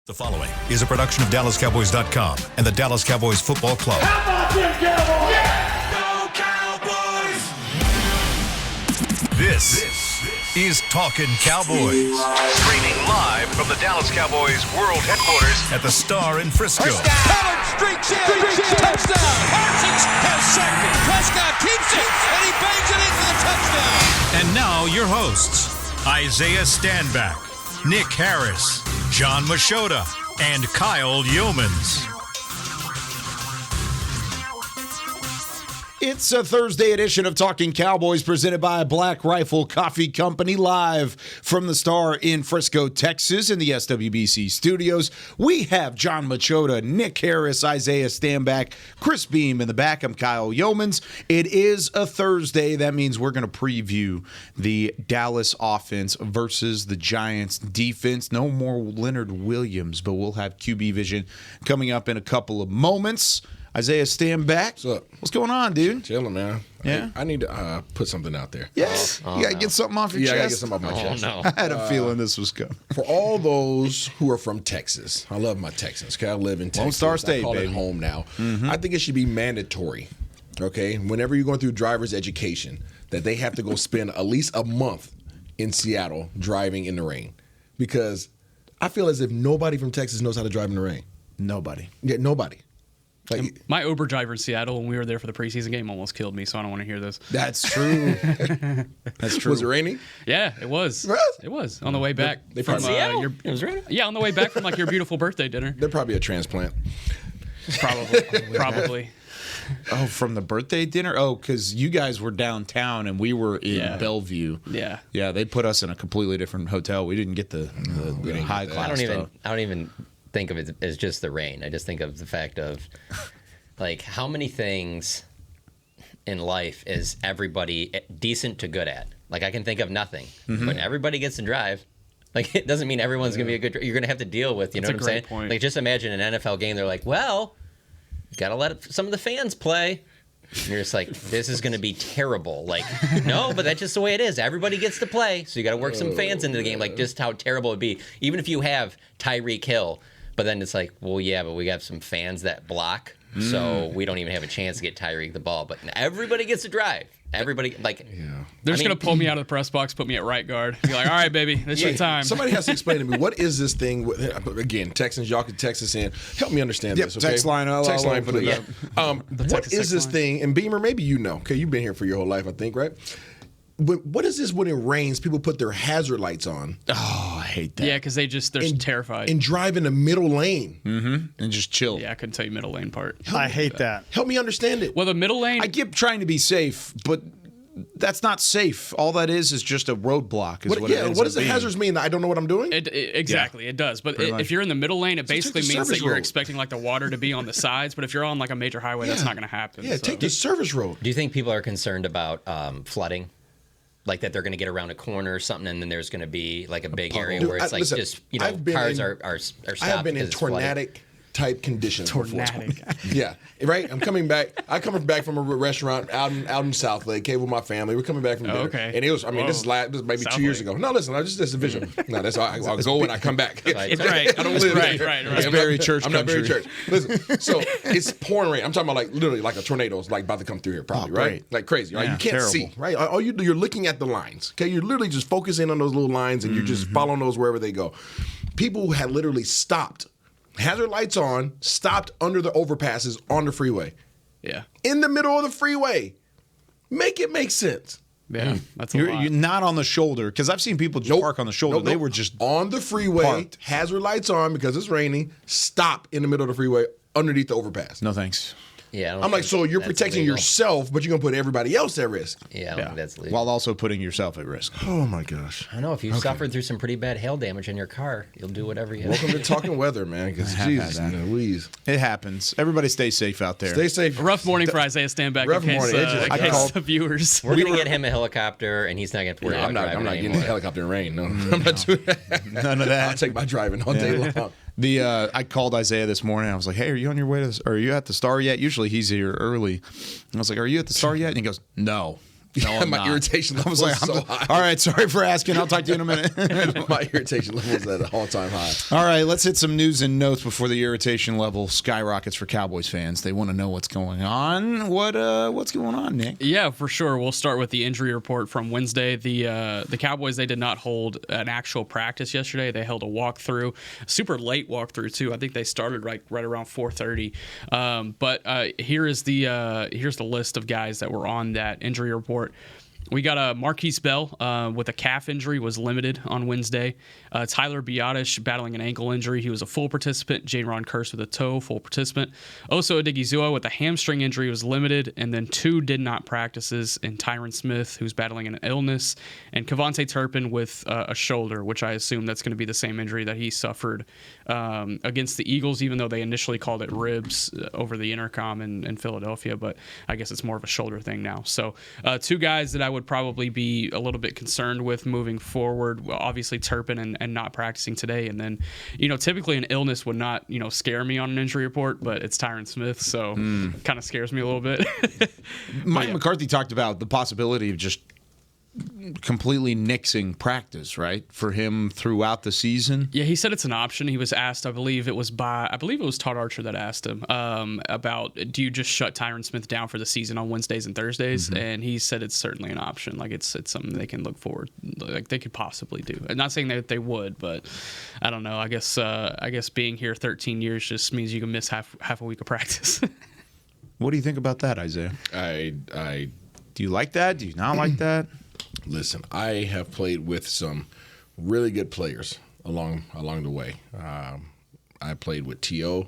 The following is a production of DallasCowboys.com and the Dallas Cowboys Football Club. How about them Cowboys? Yeah! Go Cowboys! This is Talkin Cowboys. Streaming live from the Dallas Cowboys World Headquarters at the Star in Frisco. Pollard streaks in. Touchdown. Parsons has sacked it. Prescott keeps it, and he bangs it in for the touchdown. And now your hosts, Isaiah Stanback, Nick Harris, John Machota, and Kyle Yeomans. It's a Thursday edition of Talking Cowboys presented by Black Rifle Coffee Company, live from the Star in Frisco, Texas, in the SWBC studios. We have John Machota, Nick Harris, Isaiah Stanback, Chris Beam in the back. I'm Kyle Yeomans. It is a Thursday. That means we're going to preview the Dallas offense versus the Giants defense. No more Leonard Williams, but we'll have QB vision coming up in a couple of moments. Isaiah Stanback. What's up? What's going on, dude? Chilling, man. Yeah? I need to put something out there. Yes. You got to get something off your chest? Yeah, I got to get something off my chest. No. I had a feeling this was coming. For all those who are from Texas, I love my Texans. Okay, I live in Texas. Lone Star State, I call baby. it home now. I think it should be mandatory, okay, whenever you're going through driver's education, that they have to go spend at least a month in Seattle driving in the rain. Because I feel as if nobody from Texas knows how to drive in the rain. Nobody. Yeah, nobody. Like, My Uber driver in Seattle, when we were there for the preseason game, almost killed me, so I don't want to hear this. That's true. That's true. was it raining? Yeah, it was. Really? It was on the way back They from probably- your. It was raining? Yeah, on the way back from like your beautiful birthday dinner. They're probably a transplant. Probably. Oh, from the birthday dinner? Oh, because you guys were downtown and we were in Yeah. Bellevue. Yeah. Yeah, they put us in a completely different hotel. We didn't get the high class I stuff. don't even think of it as just the rain. I just think of the fact of like how many things in life is everybody decent to good at. Like I can think of nothing. When everybody gets to drive, like it doesn't mean everyone's gonna be a good. You're gonna have to deal with. You know That's what I'm a saying? great point. Like just imagine an NFL game. They're like, well, you gotta let some of the fans play. And you're just like, this is going to be terrible. Like, no, but that's just the way it is. Everybody gets to play, so you got to work some fans into the game. Like, just how terrible it would be. Even if you have Tyreek Hill, but then it's like, well, yeah, but we got some fans that block, so we don't even have a chance to get Tyreek the ball. But everybody gets to drive. Everybody, like, They're just going to pull me out of the press box, put me at right guard. Be like, all right, baby, this is your time. Somebody has to explain to me, what is this thing? Again, Texans, y'all can text us in. Help me understand Yep, this, okay? text line, Text line, put it please. up. What Texas is this text line. thing? And Beamer, maybe you know. Okay, you've been here for your whole life, I think, right? But what is this when it rains, people put their hazard lights on Oh, I hate that. Yeah, because they're terrified. and drive in the middle lane? And just chill. Yeah, I couldn't tell you middle lane part. I hate that. Help me understand it. Well, the middle lane. I get trying to be safe, but that's not safe. All that is just a roadblock. Is what it ends what up does the being. hazards mean? I don't know what I'm doing? Exactly, it does. But Pretty much. if you're in the middle lane, it take basically the means service that you're road. expecting like the water to be on the sides. But if you're on like a major highway, that's not going to happen. Yeah, so. take the service road. do you think people are concerned about flooding? Like that they're going to get around a corner or something, and then there's going to be like a big area Dude, where it's like listen, just, I've been cars in- are stopped. I have been in because it's flooded. tornadic type conditions before. Tornadic. Yeah, right. I'm coming back. I'm coming back from a restaurant out in South Lake, with my family. We're coming back from there. Okay. And it was. I mean, this is Whoa. maybe South 2 years Lake. ago. No, listen. That's a vision. No, that's I'll go and I come back. It's right. I don't live Right, there. right. I'm It's not- very church I'm not very country. church. Listen. So it's pouring rain. I'm talking about like literally like a tornado is like about to come through here, probably, Oh, right? great. Like crazy. Right? Yeah, You can't terrible. see. Right? All you do, you're looking at the lines. Okay, you're literally just focusing on those little lines and you're just following those wherever they go. People had literally stopped. Hazard lights on, stopped under the overpasses on the freeway. Yeah, In the middle of the freeway. Make it make sense. yeah, that's a You're lot. not on the shoulder, because I've seen people just park on the shoulder. Nope, They nope. were just on the freeway, parked. hazard lights on because it's raining, stop in the middle of the freeway underneath the overpass. no thanks. Yeah, I don't I'm like, think so you're that's protecting legal. yourself, but you're going to put everybody else at risk. Yeah, I don't think that's legal. While also putting yourself at risk. Oh, my gosh. I don't know, if you've suffered through some pretty bad hail damage in your car, you'll do whatever you Welcome to Talking Weather, man, because have had Jesus, that. Louise. It happens. Everybody stay safe out there. Stay safe. A rough morning for Isaiah Stanback. Rough in case, morning. in I case called- the viewers. We're going to get him a helicopter, and he's not going to worry I'm about not driving getting anymore. a helicopter in rain. No, I'm not doing that. None of that. I'll take my driving all day long. I called Isaiah this morning. I was like, "Hey, are you on your way to? Are you at the Star yet?" Usually he's here early. And I was like, "Are you at the Star yet?" And he goes, "No." No, I'm my not. irritation level I was like, so high. all right, sorry for asking. I'll talk to you in a minute. My irritation level is at an all-time high. All right, let's hit some news and notes before the irritation level skyrockets for Cowboys fans. They want to know what's going on. What's going on, Nick? Yeah, for sure. We'll start with the injury report from Wednesday. The Cowboys, they did not hold an actual practice yesterday. They held a walkthrough, super late walkthrough too. I think they started right around 4:30. But here's the list of guys that were on that injury report. We got a Marquise Bell with a calf injury, was limited on Wednesday. Tyler Biotish battling an ankle injury. He was a full participant. Jaron Kearse with a toe, full participant. Oso Odigizua with a hamstring injury was limited. And then 2 did not practices, and Tyron Smith, who's battling an illness, and Kevontae Turpin with a shoulder, which I assume that's going to be the same injury that he suffered against the Eagles, even though they initially called it ribs over the intercom in Philadelphia. But I guess it's more of a shoulder thing now. So 2 guys that I would probably be a little bit concerned with moving forward. Well, obviously Turpin and not practicing today. And then, typically an illness would not, scare me on an injury report, but it's Tyron Smith, so kind of scares me a little bit. Mike McCarthy talked about the possibility of just completely nixing practice, right, for him throughout the season. Yeah, he said it's an option. He was asked, I believe it was Todd Archer that asked him about, do you just shut Tyron Smith down for the season on Wednesdays and Thursdays? Mm-hmm. And he said it's certainly an option. Like it's something they can look forward, like they could possibly do. I'm not saying that they would, but I don't know. I guess being here 13 years just means you can miss half a week of practice. What do you think about that, Isaiah? Do you like that? Do you not like that? Listen, I have played with some really good players along the way. I played with T.O.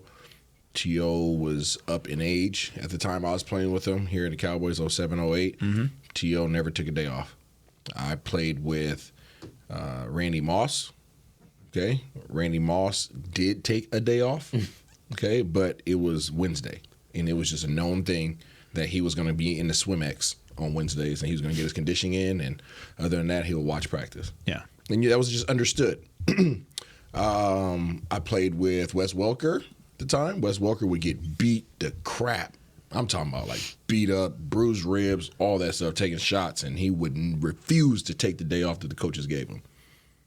T.O. was up in age at the time I was playing with him here at the Cowboys, 07, 08. Mm-hmm. T.O. never took a day off. I played with Randy Moss. Okay, Randy Moss did take a day off. Okay, but it was Wednesday, and it was just a known thing that he was going to be in the Swim-X on Wednesdays, and he was going to get his conditioning in, and other than that, he would watch practice. Yeah. And that was just understood. I played with Wes Welker at the time. Wes Welker would get beat to crap. I'm talking about like beat up, bruised ribs, all that stuff, taking shots, and he would refuse to take the day off that the coaches gave him.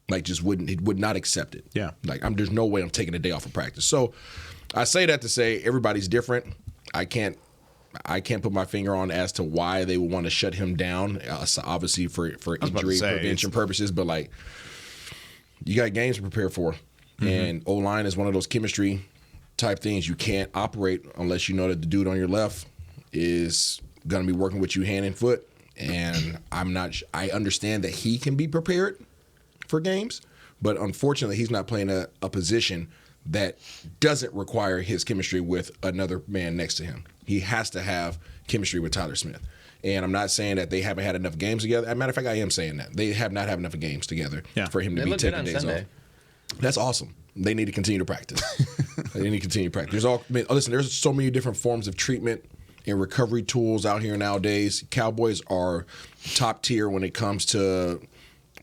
Like he would not accept it. Yeah. Like there's no way I'm taking a day off of practice. So I say that to say everybody's different. I can't put my finger on as to why they would want to shut him down, obviously for injury prevention purposes. But, like, you got games to prepare for. Mm-hmm. And O-line is one of those chemistry type things. You can't operate unless you know that the dude on your left is going to be working with you hand and foot. And I understand that he can be prepared for games. But, unfortunately, he's not playing a position that doesn't require his chemistry with another man next to him. He has to have chemistry with Tyler Smith. And I'm not saying that they haven't had enough games together. As a matter of fact, I am saying that. They have not had enough games together for him to be taking days off. That's awesome. They need to continue to practice. They need to continue to practice. There's so many different forms of treatment and recovery tools out here nowadays. Cowboys are top tier when it comes to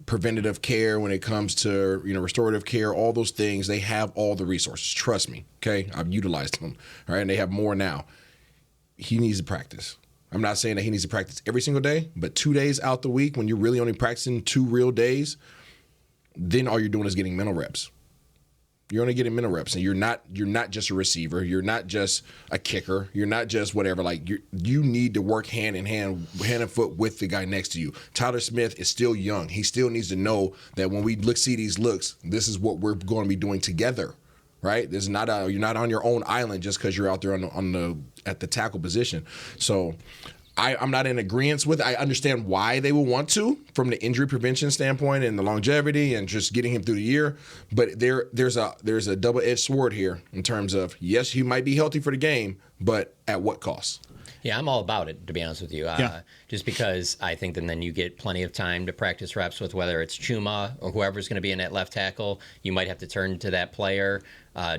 preventative care, when it comes to restorative care, all those things. They have all the resources. Trust me. Okay, I've utilized them. All right, and they have more now. He needs to practice. I'm not saying that he needs to practice every single day, but 2 days out the week when you're really only practicing 2 real days, then all you're doing is getting mental reps. You're only getting mental reps, and you're not just a receiver. You're not just a kicker. You're not just whatever. Like you need to work hand and foot with the guy next to you. Tyler Smith is still young. He still needs to know that when we see these looks, this is what we're going to be doing together. Right? You're not on your own island just because you're out there at the tackle position. So I'm not in agreement with it. I understand why they would want to from the injury prevention standpoint and the longevity and just getting him through the year. But there's a double-edged sword here in terms of, yes, he might be healthy for the game, but at what cost? Yeah, I'm all about it, to be honest with you. Just because I think that then you get plenty of time to practice reps with whether it's Chuma or whoever's going to be in that left tackle. You might have to turn to that player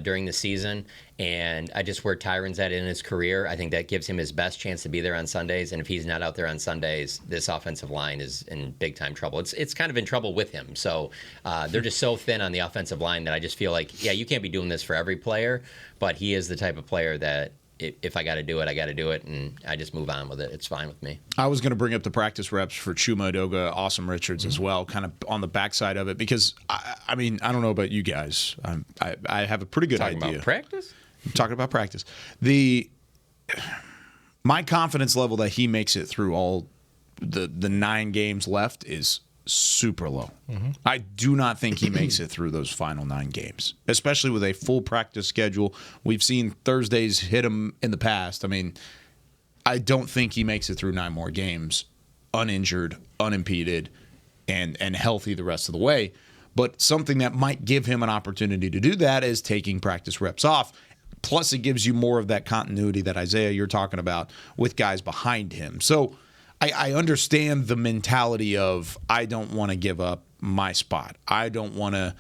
during the season. And I just where Tyron's at in his career, I think that gives him his best chance to be there on Sundays. And if he's not out there on Sundays, this offensive line is in big-time trouble. It's kind of in trouble with him. So they're just so thin on the offensive line that I just feel like, yeah, you can't be doing this for every player, but he is the type of player that if I got to do it, I got to do it, and I just move on with it. It's fine with me. I was going to bring up the practice reps for Chuma Edoga, Awesome Richards as well, kind of on the backside of it, because, I mean, I don't know about you guys. I have a pretty good idea. Talking about practice? I'm talking about practice. My confidence level that he makes it through all the 9 games left is super low. I do not think he makes it through those final 9 games, especially with a full practice schedule. We've seen Thursdays hit him in the past. I mean, I don't think he makes it through 9 more games uninjured, unimpeded, and healthy the rest of the way. But something that might give him an opportunity to do that is taking practice reps off. Plus, it gives you more of that continuity that, Isaiah, you're talking about with guys behind him. So I understand the mentality of, I don't want to give up my spot. I don't want to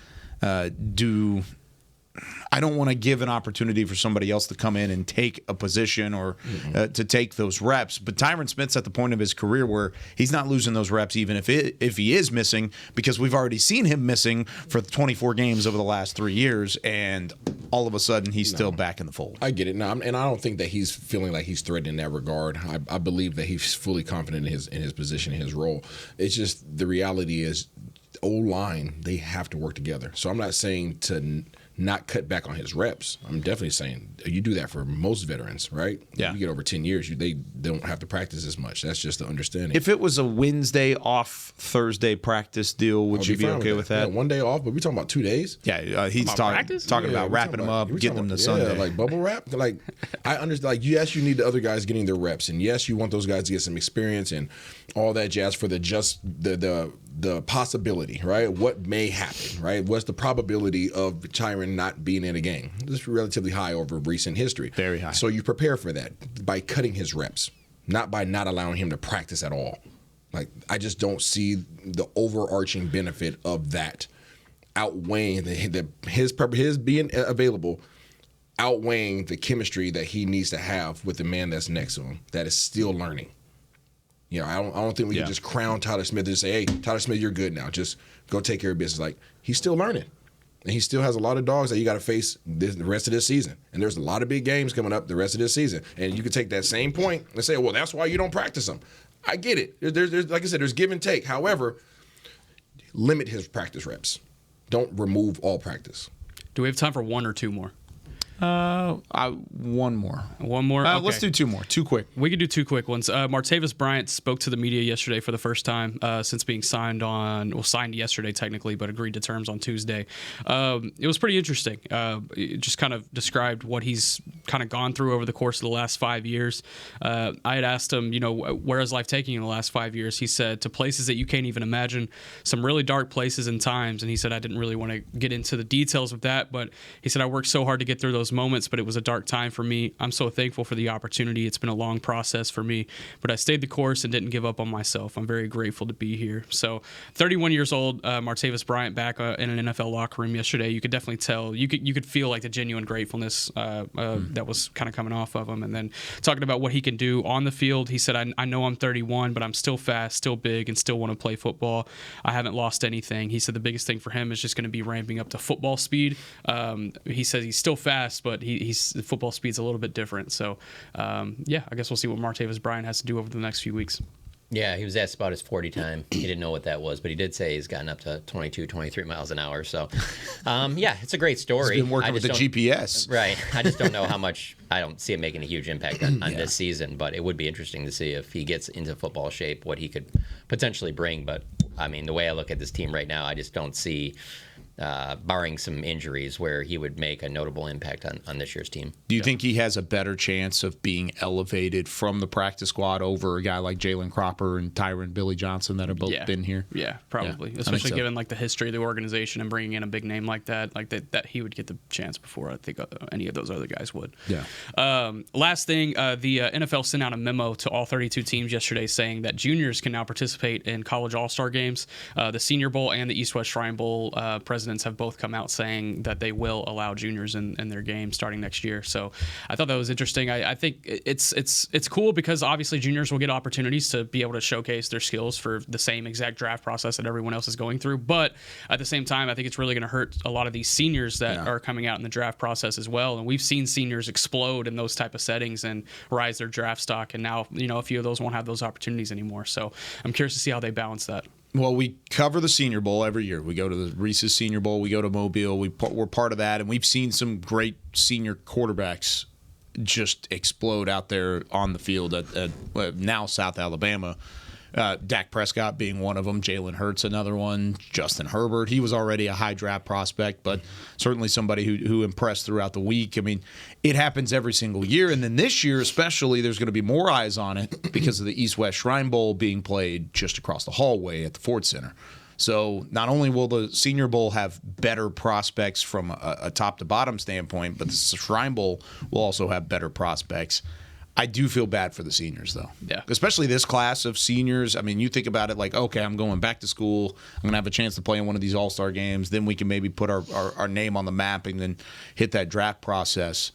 give an opportunity for somebody else to come in and take a position or to take those reps. But Tyron Smith's at the point of his career where he's not losing those reps even if he is missing, because we've already seen him missing for 24 games over the last 3 years, and all of a sudden he's still back in the fold. I get it. No, and I don't think that he's feeling like he's threatened in that regard. I believe that he's fully confident in his position, in his role. It's just the reality is, O-line, they have to work together. So I'm not saying to not cut back on his reps. I'm definitely saying you do that for most veterans, right? Yeah. You get over 10 years, they don't have to practice as much. That's just the understanding. If it was a Wednesday off Thursday practice deal, would you be okay with that? Yeah, 1 day off, but we're talking about 2 days. Yeah, he's talking about wrapping them up, getting them to Sunday. Like bubble wrap. Like, I understand. Like, yes, you need the other guys getting their reps, and yes, you want those guys to get some experience and all that jazz for the possibility, right? What may happen, right? What's the probability of Tyron not being in a game? This is relatively high over recent history. Very high. So you prepare for that by cutting his reps, not by not allowing him to practice at all. Like, I just don't see the overarching benefit of that outweighing his being available, outweighing the chemistry that he needs to have with the man that's next to him that is still learning. You know, I don't think we can just crown Tyler Smith and say, hey, Tyler Smith, you're good now. Just go take care of business. Like, he's still learning. And he still has a lot of dogs that you got to face the rest of this season. And there's a lot of big games coming up the rest of this season. And you can take that same point and say, well, that's why you don't practice them. I get it. There's like I said, there's give and take. However, limit his practice reps. Don't remove all practice. Do we have time for 1 or 2 more? One more. One more? Okay. Let's do 2 more. 2 quick. We could do 2 quick ones. Martavis Bryant spoke to the media yesterday for the first time since being signed yesterday technically, but agreed to terms on Tuesday. It was pretty interesting. It just kind of described what he's kind of gone through over the course of the last 5 years. I had asked him, where is life taking you in the last 5 years? He said, to places that you can't even imagine, some really dark places and times. And he said, I didn't really want to get into the details of that, but he said, I worked so hard to get through those moments, but it was a dark time for me. I'm so thankful for the opportunity. It's been a long process for me, but I stayed the course and didn't give up on myself. I'm very grateful to be here. So 31 years old, Martavis Bryant back in an NFL locker room yesterday. You could definitely tell, you could feel like the genuine gratefulness that was kind of coming off of him. And then talking about what he can do on the field, he said, I know I'm 31, but I'm still fast, still big, and still want to play football. I haven't lost anything. He said the biggest thing for him is just going to be ramping up to football speed. He says he's still fast, but he's football speed's a little bit different. So, I guess we'll see what Martavis Bryant has to do over the next few weeks. Yeah, he was asked about his 40 time. He didn't know what that was, but he did say he's gotten up to 22, 23 miles an hour. So, it's a great story. He's been working with the GPS. Right. I just don't know how much. I don't see it making a huge impact on this season, but it would be interesting to see if he gets into football shape, what he could potentially bring. But, I mean, the way I look at this team right now, I just don't see, barring some injuries, where he would make a notable impact on this year's team. Do you think he has a better chance of being elevated from the practice squad over a guy like Jalen Cropper and Tyron Billy Johnson that have both been here? Yeah, probably. Yeah, especially given like the history of the organization and bringing in a big name like that, that he would get the chance before I think any of those other guys would. Yeah. Last thing, the NFL sent out a memo to all 32 teams yesterday saying that juniors can now participate in college all-star games. The Senior Bowl and the East-West Shrine Bowl president presidents have both come out saying that they will allow juniors in their game starting next year. So I thought that was interesting. I think it's cool because obviously juniors will get opportunities to be able to showcase their skills for the same exact draft process that everyone else is going through. But at the same time, I think it's really going to hurt a lot of these seniors that are coming out in the draft process as well. And we've seen seniors explode in those type of settings and rise their draft stock. And now, a few of those won't have those opportunities anymore. So I'm curious to see how they balance that. Well, we cover the Senior Bowl every year. We go to the Reese's Senior Bowl. We go to Mobile. We're part of that, and we've seen some great senior quarterbacks just explode out there on the field at now South Alabama. Dak Prescott being one of them, Jalen Hurts another one, Justin Herbert. He was already a high draft prospect, but certainly somebody who impressed throughout the week. I mean, it happens every single year, and then this year especially, there's going to be more eyes on it because of the East-West Shrine Bowl being played just across the hallway at the Ford Center. So not only will the Senior Bowl have better prospects from a top-to-bottom standpoint, but the Shrine Bowl will also have better prospects. I do feel bad for the seniors, though. Yeah. Especially this class of seniors. I mean, you think about it like, okay, I'm going back to school. I'm going to have a chance to play in one of these all-star games. Then we can maybe put our name on the map and then hit that draft process.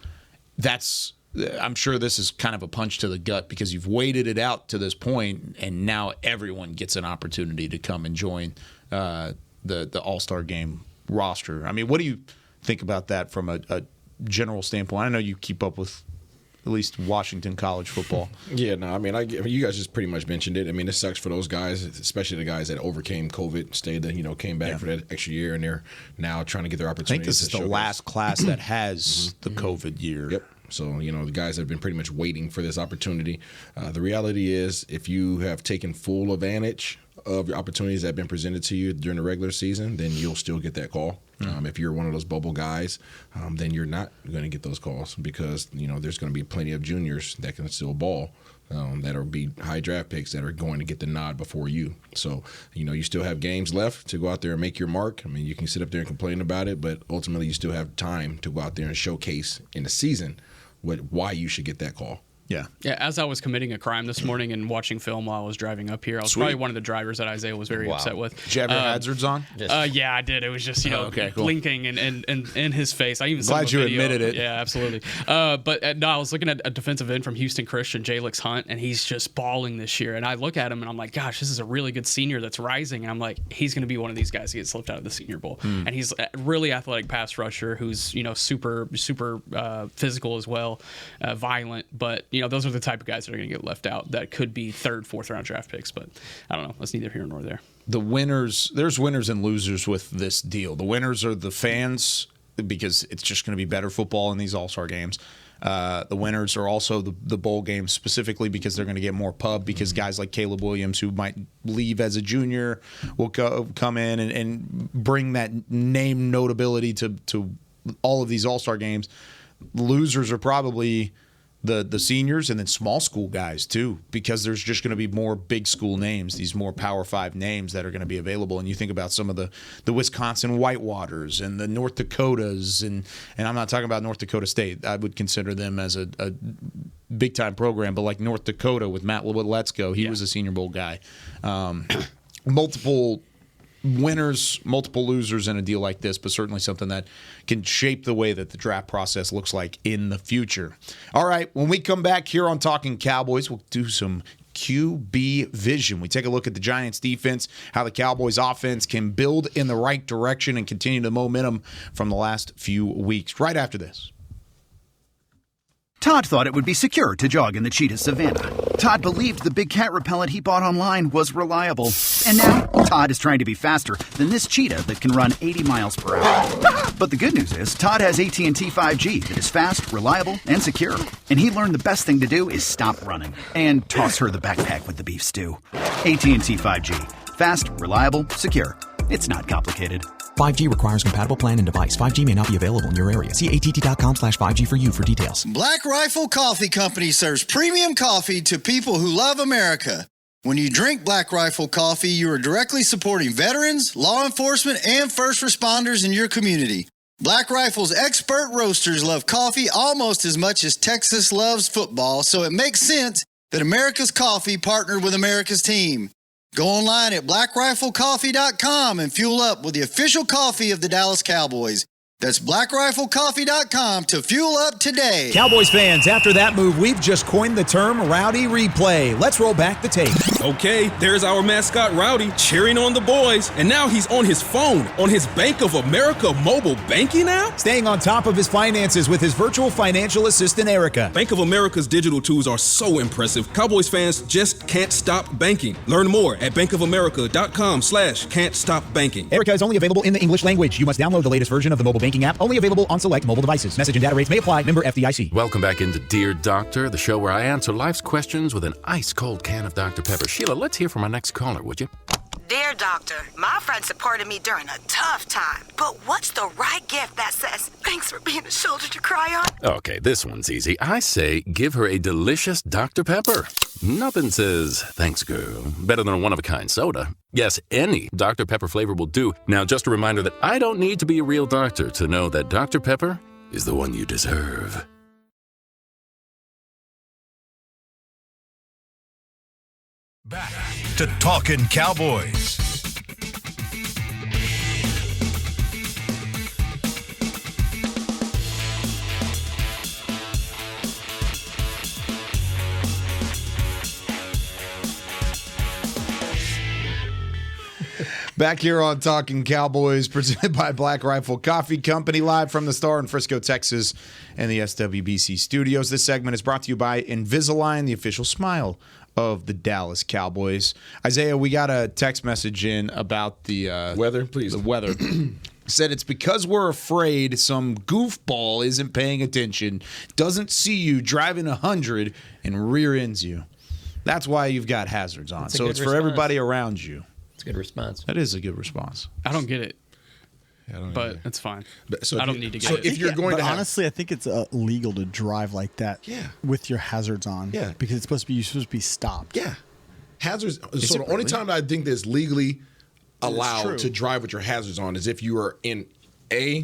I'm sure this is kind of a punch to the gut because you've waited it out to this point, and now everyone gets an opportunity to come and join the all-star game roster. I mean, what do you think about that from a general standpoint? I know you keep up with at least Washington college football. Yeah, no, I mean, you guys just pretty much mentioned it. I mean, it sucks for those guys, especially the guys that overcame COVID, came back for that extra year, and they're now trying to get their opportunity. I think this is the last class that has the COVID year. Yep. So, the guys have been pretty much waiting for this opportunity. The reality is, if you have taken full advantage of your opportunities that have been presented to you during the regular season, then you'll still get that call. If you're one of those bubble guys, then you're not going to get those calls because, there's going to be plenty of juniors that can still ball that will be high draft picks that are going to get the nod before you. So, you still have games left to go out there and make your mark. I mean, you can sit up there and complain about it, but ultimately you still have time to go out there and showcase in the season why you should get that call. Yeah. As I was committing a crime this morning and watching film while I was driving up here, I was probably one of the drivers that Isaiah was very upset with. Did you have your hazards on? Yeah, I did. It was just, blinking and in his face. I even saw glad you admitted it. Yeah, absolutely. But I was looking at a defensive end from Houston Christian, Jalix Hunt, and he's just balling this year. And I look at him and I'm like, gosh, this is a really good senior that's rising. And I'm like, he's going to be one of these guys who gets slipped out of the Senior Bowl. And he's a really athletic pass rusher who's, super physical as well, violent. But, those are the type of guys that are going to get left out that could be third, fourth round draft picks. But I don't know. That's neither here nor there. There's winners and losers with this deal. The winners are the fans because it's just going to be better football in these all-star games. The winners are also the bowl games specifically because they're going to get more pub because guys like Caleb Williams who might leave as a junior will come in and bring that name notability to all of these all-star games. Losers are probably the seniors and then small school guys too, because there's just going to be more big school names, these more Power 5 names that are going to be available. And you think about some of the Wisconsin Whitewaters and the North Dakotas, and I'm not talking about North Dakota State. I would consider them as a big time program, but like North Dakota with Matt Let's Go, he was a Senior Bowl guy. Multiple winners, multiple losers in a deal like this, but certainly something that can shape the way that the draft process looks like in the future. All right, when we come back here on Talking Cowboys, we'll do some QB vision. We take a look at the Giants defense, how the Cowboys offense can build in the right direction and continue the momentum from the last few weeks. Right after this. Todd thought it would be secure to jog in the cheetah savanna. Todd believed the big cat repellent he bought online was reliable. And now, Todd is trying to be faster than this cheetah that can run 80 miles per hour. But the good news is, Todd has AT&T 5G that is fast, reliable, and secure. And he learned the best thing to do is stop running and toss her the backpack with the beef stew. AT&T 5G. Fast, reliable, secure. It's not complicated. 5G requires compatible plan and device. 5G may not be available in your area. See att.com/5G for you for details. Black Rifle Coffee Company serves premium coffee to people who love America. When you drink Black Rifle coffee, you are directly supporting veterans, law enforcement, and first responders in your community. Black Rifle's expert roasters love coffee almost as much as Texas loves football, so it makes sense that America's Coffee partnered with America's team. Go online at blackriflecoffee.com and fuel up with the official coffee of the Dallas Cowboys. That's blackriflecoffee.com to fuel up today. Cowboys fans, after that move, we've just coined the term Rowdy Replay. Let's roll back the tape. Okay, there's our mascot Rowdy cheering on the boys, and now he's on his phone, on his Bank of America mobile banking app? Staying on top of his finances with his virtual financial assistant, Erica. Bank of America's digital tools are so impressive. Cowboys fans just can't stop banking. Learn more at bankofamerica.com/can't-stop-banking. Erica is only available in the English language. You must download the latest version of the mobile banking app, only available on select mobile devices. Message and data rates may apply. Member FDIC. Welcome back into Dear Doctor, the show where I answer life's questions with an ice-cold can of Dr. Pepper. Sheila, let's hear from our next caller, would you? Dear Doctor, my friend supported me during a tough time, but what's the right gift that says, thanks for being a shoulder to cry on? Okay, this one's easy. I say give her a delicious Dr. Pepper. Nothing says, thanks, girl, better than a one-of-a-kind soda. Yes, any Dr. Pepper flavor will do. Now, just a reminder that I don't need to be a real doctor to know that Dr. Pepper is the one you deserve. Back to Talkin Cowboys. Back here on Talkin Cowboys, presented by Black Rifle Coffee Company, live from the Star in Frisco, Texas, and the SWBC studios. This segment is brought to you by Invisalign, the official smile of the Dallas Cowboys. Isaiah, we got a text message in about the weather, please. The weather. Said it's because we're afraid some goofball isn't paying attention, doesn't see you driving 100 and rear ends you. That's why you've got hazards on. So it's for everybody around you. It's a good response. That is a good response. I don't get it. But it's fine. I don't need to get it. If you're going to honestly, I think it's illegal to drive like that with your hazards on. Yeah. Because you're supposed to be stopped. Yeah. Hazards. So the only time that I think that's legally allowed to drive with your hazards on is if you are in a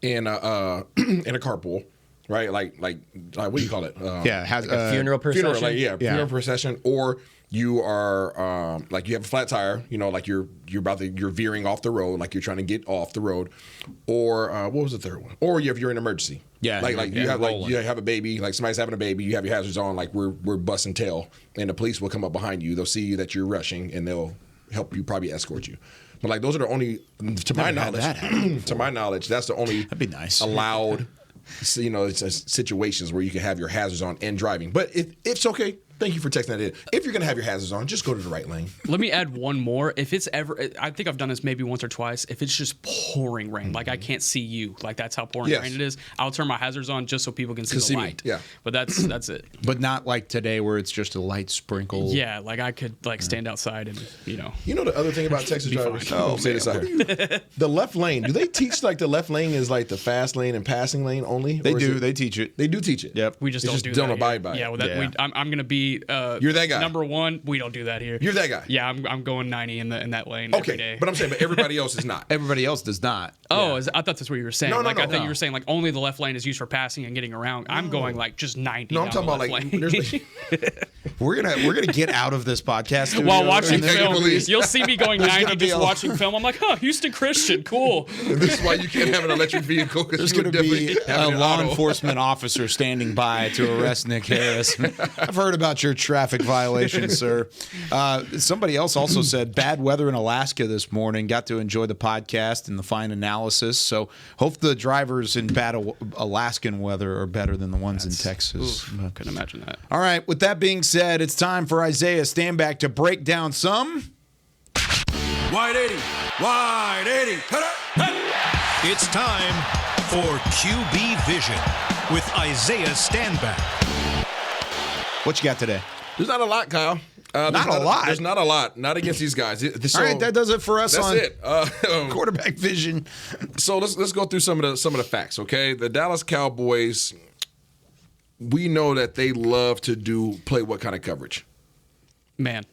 carpool, right? Like what do you call it? Like a funeral procession. Funeral procession, or you are like you have a flat tire, like you're veering off the road, like you're trying to get off the road, or what was the third one? Or you're in an emergency. You have a baby, like somebody's having a baby, you have your hazards on, like we're busting tail, and the police will come up behind you. They'll see you that you're rushing, and they'll help you, probably escort you. But like those are the only, to my knowledge, that's the only that'd be nice. allowed. It's situations where you can have your hazards on and driving. But it's okay. Thank you for texting that in. If you're going to have your hazards on, just go to the right lane. Let me add one more. If it's ever, I think I've done this maybe once or twice. If it's just pouring rain, like I can't see you, like that's how pouring rain it is, I'll turn my hazards on just so people can see the light. Yeah. But that's it. But not like today where it's just a light sprinkle. Yeah, like I could stand outside and, You know the other thing about Texas drivers? The left lane. Do they teach like the left lane is like the fast lane and passing lane only? They do. They teach it. They do teach it. Yep. We just don't abide by it. Yeah, I'm going to be you're that guy. Number one, we don't do that here. You're that guy. Yeah, I'm going 90 in that lane every day. But I'm saying, but everybody else is not. Everybody else does not. Oh, I thought that's what you were saying. No, I thought you were saying like only the left lane is used for passing and getting around. I'm going like just 90. No, I'm talking about we're gonna get out of this podcast studio while watching film. You'll see me going 90 just watching film. I'm like, Houston Christian, cool. And this is why you can't have an electric vehicle. There's going to be a law enforcement officer standing by to arrest Nick Harris. I've heard about your traffic violations, sir. Somebody else also said bad weather in Alaska this morning. Got to enjoy the podcast and the fine analysis. So hope the drivers in bad Alaskan weather are better than the ones in Texas. I couldn't imagine that. All right. With that being said, it's time for Isaiah Stanback to break down some Wide 80. Wide 80. It's time for QB Vision with Isaiah Stanback. What you got today? There's not a lot, Kyle. Not a lot. There's not a lot. Not against these guys. All right, that does it for us. That's on it. Quarterback vision. So let's go through some of the facts. Okay, the Dallas Cowboys. We know that they love to play what kind of coverage? Man.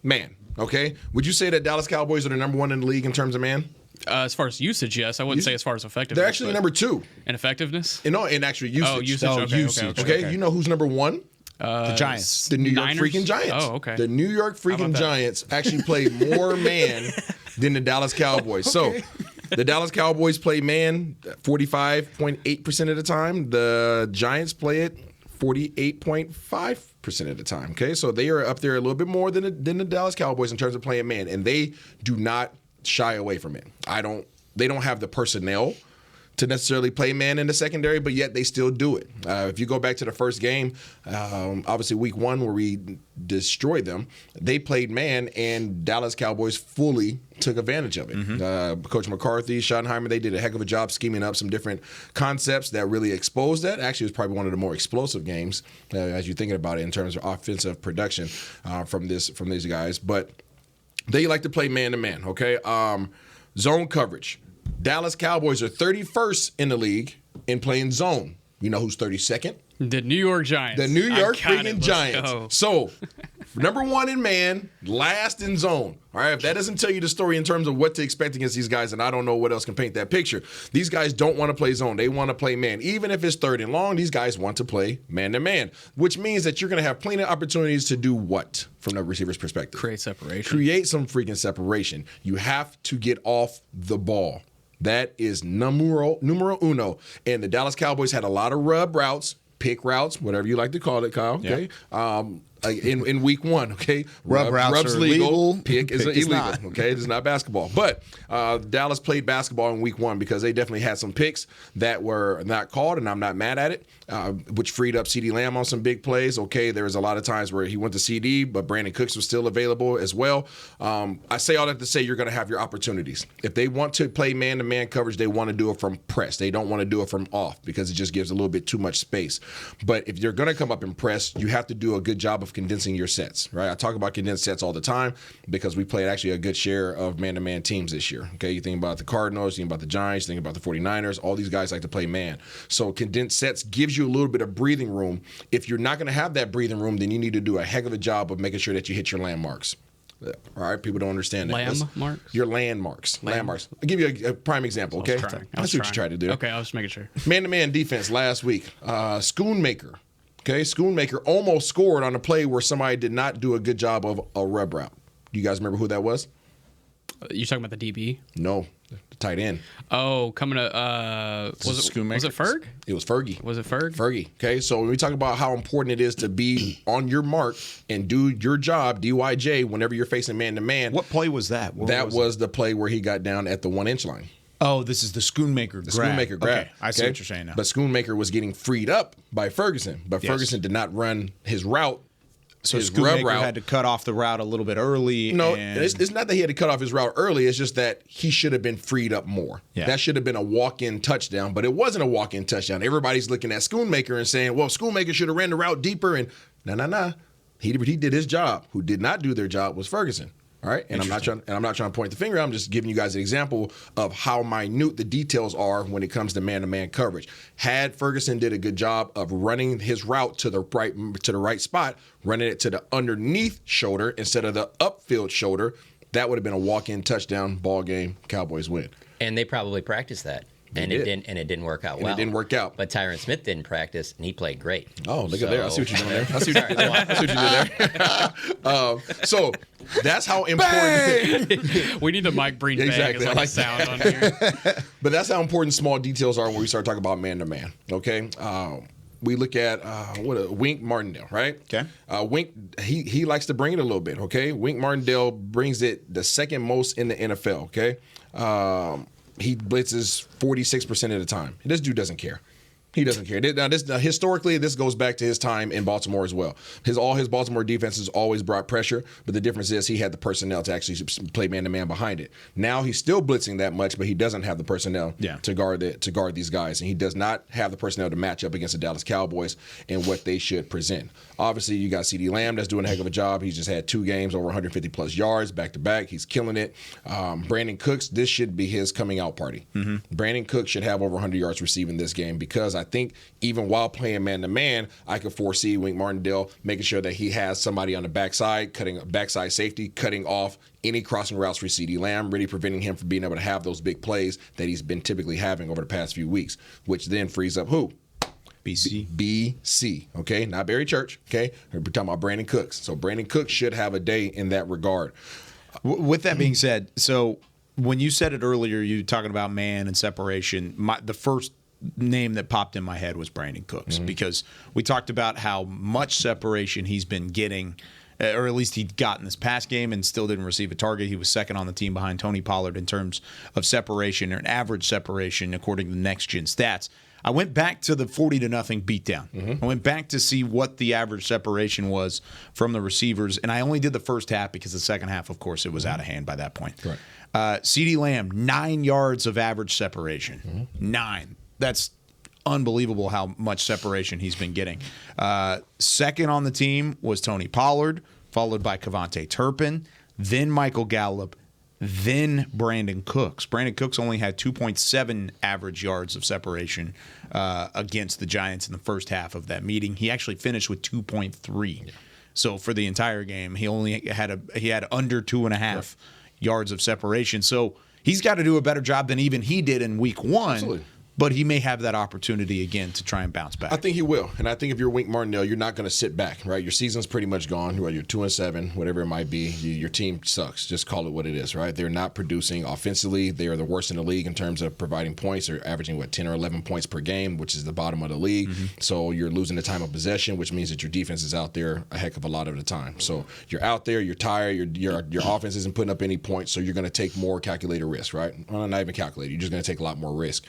Okay. Would you say that Dallas Cowboys are the number one in the league in terms of man? As far as usage, yes. I wouldn't say as far as effectiveness. They're actually number two. In effectivenage? In actual usage. Oh, usage. Okay. Okay. You know who's number one? The Giants. The New York Niners? freaking Giants. Oh, okay. The New York freaking Giants actually play more man than the Dallas Cowboys. So the Dallas Cowboys play man 45.8% of the time. The Giants play it 48.5% of the time. Okay, so they are up there a little bit more than the Dallas Cowboys in terms of playing man, and they do not shy away from it. They don't have the personnel to necessarily play man in the secondary, but yet they still do it. If you go back to the first game, obviously week 1 where we destroyed them, they played man, and Dallas Cowboys fully took advantage of it. Coach McCarthy, Schottenheimer, they did a heck of a job scheming up some different concepts that really exposed that. Actually, it was probably one of the more explosive games as you're thinking about it in terms of offensive production from these guys. But they like to play man-to-man, okay? Zone coverage. Dallas Cowboys are 31st in the league in playing zone. You know who's 32nd? The New York Giants. The New York freaking Let's Giants. go. So, number 1 in man, last in zone. All right, if that doesn't tell you the story in terms of what to expect against these guys, and I don't know what else can paint that picture. These guys don't want to play zone. They want to play man. Even if it's 3rd and long, these guys want to play man-to-man, which means that you're going to have plenty of opportunities to do what from the receiver's perspective? Create separation. Create some freaking separation. You have to get off the ball. That is numero uno. And the Dallas Cowboys had a lot of rub routes, pick routes, whatever you like to call it, Kyle. Okay. In week 1, okay? Rub's legal. Pick is Pick illegal. not. Okay, it's not basketball. But Dallas played basketball in week 1 because they definitely had some picks that were not called, and I'm not mad at it, which freed up CeeDee Lamb on some big plays. Okay, there was a lot of times where he went to CD, but Brandon Cooks was still available as well. I say all that to say you're going to have your opportunities. If they want to play man-to-man coverage, they want to do it from press. They don't want to do it from off because it just gives a little bit too much space. But if you're going to come up and press, you have to do a good job of condensing your sets, right? I talk about condensed sets all the time because we played actually a good share of man-to-man teams this year, okay? You think about the Cardinals, you think about the Giants, you think about the 49ers, all these guys like to play man. So condensed sets gives you a little bit of breathing room. If you're not going to have that breathing room, then you need to do a heck of a job of making sure that you hit your landmarks. All right, people don't understand that. Landmarks? Your landmarks. Landmarks. I'll give you a prime example, okay? That's what you tried to do. Okay, I was just making sure. Man-to-man defense last week. Schoonmaker. Okay, Schoonmaker almost scored on a play where somebody did not do a good job of a rub route. Do you guys remember who that was? You talking about the DB? No, the tight end. Oh, coming to was it Ferg? It was Fergie. Was it Ferg? Fergie. Okay, so when we talk about how important it is to be on your mark and do your job, DYJ, whenever you're facing man-to-man. What play was that? That was the play where he got down at the 1-inch line. Oh, this is the Schoonmaker grab. Schoonmaker grab. Okay, I see what you're saying now. But Schoonmaker was getting freed up by Ferguson, but Ferguson did not run his route. So his Schoonmaker rub route had to cut off the route a little bit early. No, it's not that he had to cut off his route early. It's just that he should have been freed up more. Yeah. That should have been a walk-in touchdown, but it wasn't a walk-in touchdown. Everybody's looking at Schoonmaker and saying, well, Schoonmaker should have ran the route deeper. And nah. He did his job. Who did not do their job was Ferguson. All right, and I'm not trying to point the finger. I'm just giving you guys an example of how minute the details are when it comes to man-to-man coverage. Had Ferguson did a good job of running his route to the right spot, running it to the underneath shoulder instead of the upfield shoulder, that would have been a walk-in touchdown, ball game, Cowboys win. And they probably practiced that. And it didn't work out well. It didn't work out. But Tyron Smith didn't practice, and he played great. Oh, look at there. I see what you're doing there. I see what you did there. So that's how important. We need the Mike Breen bag as like a sound on here. But that's how important small details are when we start talking about man-to-man, okay? We look at Wink Martindale, right? Okay. Wink, he likes to bring it a little bit, okay? Wink Martindale brings it the second most in the NFL, okay? He blitzes 46% of the time. This dude doesn't care. He doesn't care. Now, historically, this goes back to his time in Baltimore as well. All his Baltimore defenses always brought pressure, but the difference is he had the personnel to actually play man-to-man behind it. Now he's still blitzing that much, but he doesn't have the personnel to guard these guys, and he does not have the personnel to match up against the Dallas Cowboys and what they should present. Obviously, you got CeeDee Lamb that's doing a heck of a job. He's just had 2 games over 150-plus yards back-to-back. He's killing it. Brandon Cooks, this should be his coming-out party. Mm-hmm. Brandon Cooks should have over 100 yards receiving this game because I think even while playing man-to-man, I could foresee Wink Martindale making sure that he has somebody on the backside, backside safety, cutting off any crossing routes for CeeDee Lamb, really preventing him from being able to have those big plays that he's been typically having over the past few weeks, which then frees up who? BC, okay? Not Barry Church, okay? We're talking about Brandon Cooks. So Brandon Cooks should have a day in that regard. With that being said, so when you said it earlier, you were talking about man and separation. The first name that popped in my head was Brandon Cooks because we talked about how much separation he's been getting, or at least he got in this past game and still didn't receive a target. He was second on the team behind Tony Pollard in terms of separation, or an average separation according to Next Gen Stats. I went back to the 40-0 beatdown. I went back to see what the average separation was from the receivers, and I only did the first half because the second half, of course, it was out of hand by that point. Right. CeeDee Lamb, 9 yards of average separation. 9. That's unbelievable how much separation he's been getting. Second on the team was Tony Pollard, followed by Kevontae Turpin, then Michael Gallup, then Brandon Cooks. Brandon Cooks only had 2.7 average yards of separation against the Giants in the first half of that meeting. He actually finished with 2.3. So for the entire game, he only had under 2.5 yards of separation. So he's got to do a better job than even he did in week 1. Absolutely. But he may have that opportunity again to try and bounce back. I think he will. And I think if you're Wink Martindale, you're not going to sit back, right? Your season's pretty much gone. You're 2-7, whatever it might be. Your team sucks. Just call it what it is, right? They're not producing offensively. They are the worst in the league in terms of providing points. They're averaging, 10 or 11 points per game, which is the bottom of the league. So you're losing the time of possession, which means that your defense is out there a heck of a lot of the time. So you're out there, you're tired, your offense isn't putting up any points, so you're going to take more calculated risk, right? Well, not even calculated. You're just going to take a lot more risk.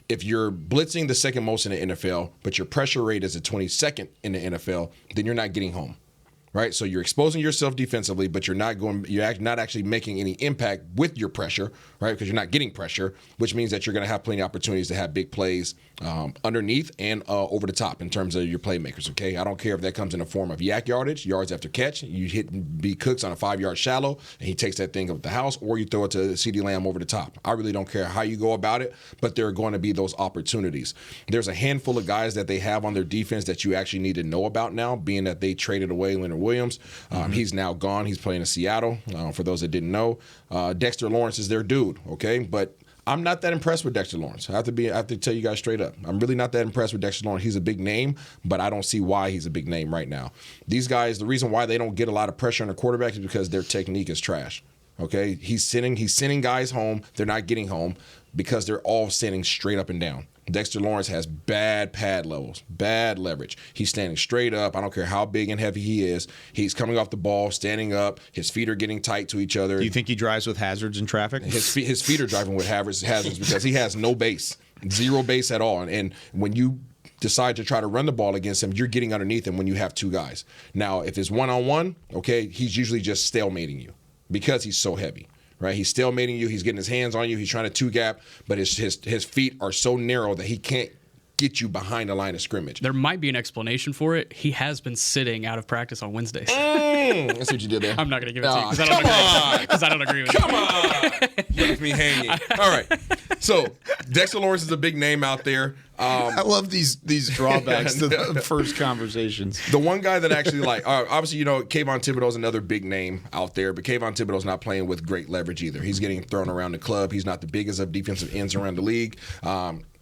If you're blitzing the second most in the NFL, but your pressure rate is the 22nd in the NFL, then you're not getting home, right? So you're exposing yourself defensively, but you're not actually making any impact with your pressure, right? Because you're not getting pressure, which means that you're going to have plenty of opportunities to have big plays underneath and over the top in terms of your playmakers, okay? I don't care if that comes in the form of yak yardage, yards after catch. You hit B. Cooks on a 5-yard shallow, and he takes that thing up the house, or you throw it to CeeDee Lamb over the top. I really don't care how you go about it, but there are going to be those opportunities. There's a handful of guys that they have on their defense that you actually need to know about now, being that they traded away Leonard Williams. He's now gone. He's playing in Seattle, for those that didn't know. Dexter Lawrence is their dude, okay? But I'm not that impressed with Dexter Lawrence. I have to tell you guys straight up. I'm really not that impressed with Dexter Lawrence. He's a big name, but I don't see why he's a big name right now. These guys, the reason why they don't get a lot of pressure on the quarterback is because their technique is trash. Okay? He's sending guys home. They're not getting home because they're all sending straight up and down. Dexter Lawrence has bad pad levels, bad leverage. He's standing straight up. I don't care how big and heavy he is. He's coming off the ball, standing up. His feet are getting tight to each other. Do you think he drives with hazards in traffic? His feet are driving with hazards because he has no base, zero base at all. And when you decide to try to run the ball against him, you're getting underneath him when you have two guys. Now, if it's one-on-one, okay, he's usually just stalemating you because he's so heavy. Right, he's stalemating you. He's getting his hands on you. He's trying to two-gap, but his feet are so narrow that he can't get you behind the line of scrimmage. There might be an explanation for it. He has been sitting out of practice on Wednesdays. That's what you did there. I'm not going to give it to you because I don't agree with Come on. Left me hanging. All right. So Dexter Lawrence is a big name out there. I love these drawbacks to the first conversations. The one guy that actually obviously, Kayvon Thibodeau is another big name out there, but Kayvon Thibodeau's not playing with great leverage either. He's getting thrown around the club. He's not the biggest of defensive ends around the league.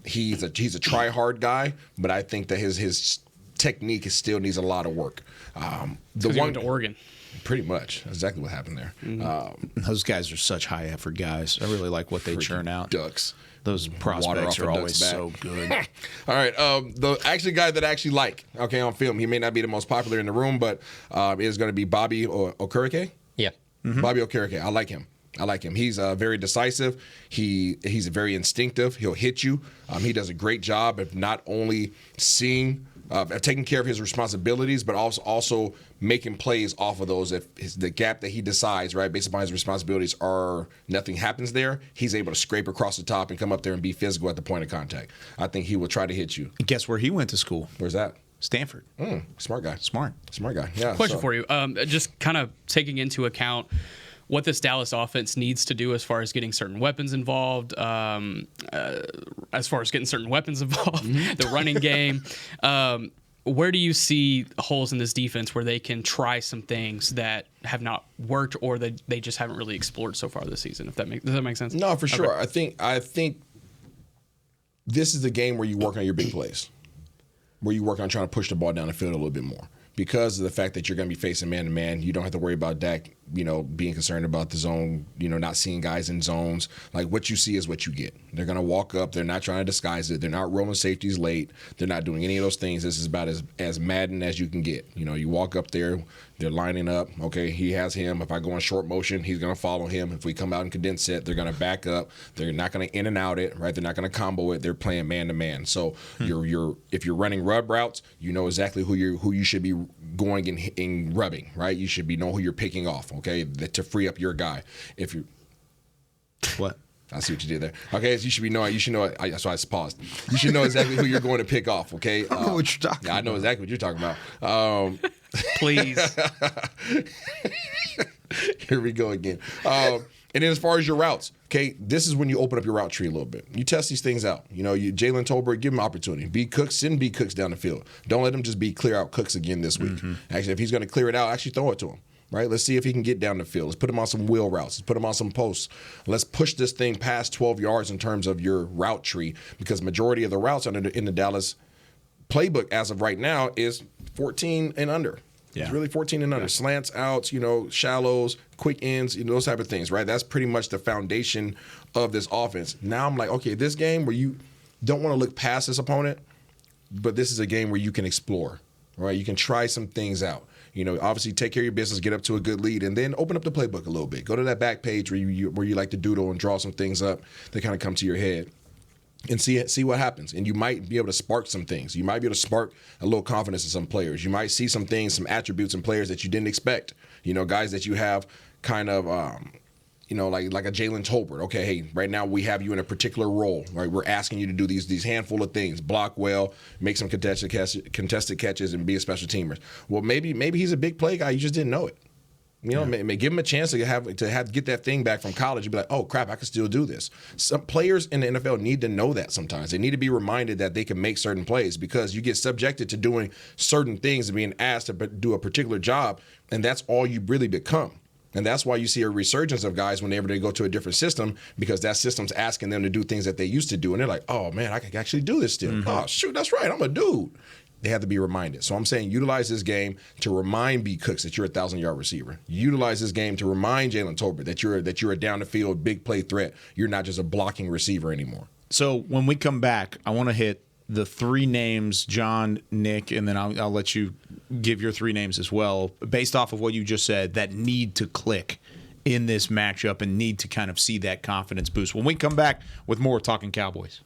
He's a try-hard guy, but I think that his technique still needs a lot of work. The one to Oregon. Pretty much. That's exactly what happened there. Those guys are such high-effort guys. I really like what they churn out. Ducks. Those prospects are always so good. All right. The guy that I actually like, okay, on film, he may not be the most popular in the room, but is going to be Bobby Okereke. Yeah. Bobby Okereke. I like him. He's very decisive. He's very instinctive. He'll hit you. He does a great job of not only taking care of his responsibilities, but also making plays off of those. If the gap that he decides, right, based upon his responsibilities, nothing happens there, he's able to scrape across the top and come up there and be physical at the point of contact. I think he will try to hit you. Guess where he went to school? Where's that? Stanford. Smart guy. Smart guy. Yeah. Question for you. Just kind of taking into account what this Dallas offense needs to do as far as getting certain weapons involved, the running game. Where do you see holes in this defense where they can try some things that have not worked or that they just haven't really explored so far this season? Does that make sense? No, for sure. Okay. I think this is the game where you work on your big plays. where you work on trying to push the ball down the field a little bit more. Because of the fact that you're going to be facing man-to-man, you don't have to worry about Dak, being concerned about the zone, not seeing guys in zones. Like, what you see is what you get. They're going to walk up. They're not trying to disguise it. They're not rolling safeties late. They're not doing any of those things. This is about as Madden as you can get. You walk up there. They're lining up. Okay, he has him. If I go in short motion, he's going to follow him. If we come out in condensed set, they're going to back up. They're not going to in and out it, right? They're not going to combo it. They're playing man-to-man. So if you're running rub routes, you know exactly who you should be going and rubbing, right? You should know who you're picking off, okay, to free up your guy. If you what? I see what you did there. Okay, so you should know. That's why I paused. You should know exactly who you're going to pick off. Okay, I know what you're talking. Yeah, I know exactly what you're talking about. Please. Here we go again. And then as far as your routes, okay, this is when you open up your route tree a little bit. You test these things out. Jalen Tolbert, give him opportunity. Send B Cooks down the field. Don't let him just clear out Cooks again this week. Mm-hmm. Actually, if he's going to clear it out, actually throw it to him. Right? Let's see if he can get down the field. Let's put him on some wheel routes. Let's put him on some posts. Let's push this thing past 12 yards in terms of your route tree, because majority of the routes in the Dallas playbook as of right now is 14 and under. Yeah. It's really 14 and under. Yeah. Slants, outs, shallows, quick ends, those type of things, right? That's pretty much the foundation of this offense. Now I'm like, okay, this game where you don't want to look past this opponent, but this is a game where you can explore, right? You can try some things out. Obviously take care of your business, get up to a good lead, and then open up the playbook a little bit. Go to that back page where you like to doodle and draw some things up that kind of come to your head, and see what happens. And you might be able to spark some things. You might be able to spark a little confidence in some players. You might see some things, some attributes in players that you didn't expect. Guys that you have kind of like a Jalen Tolbert. Okay, hey, right now we have you in a particular role, right? We're asking you to do these handful of things: block well, make some contested catches, and be a special teamer. Well, maybe he's a big play guy. You just didn't know it. Give him a chance to get that thing back from college and be like, oh crap, I can still do this. Some players in the NFL need to know that sometimes. They need to be reminded that they can make certain plays, because you get subjected to doing certain things and being asked to do a particular job, and that's all you really become. And that's why you see a resurgence of guys whenever they go to a different system, because that system's asking them to do things that they used to do. And they're like, oh, man, I can actually do this still. Mm-hmm. Oh, shoot, that's right. I'm a dude. They have to be reminded. So I'm saying utilize this game to remind B. Cooks that you're a 1,000-yard receiver. Utilize this game to remind Jalen Tolbert that you're a down-the-field, big play threat. You're not just a blocking receiver anymore. So when we come back, I want to hit the three names, John, Nick, and then I'll let you give your three names as well, based off of what you just said, that need to click in this matchup and need to kind of see that confidence boost. When we come back with more Talkin' Cowboys.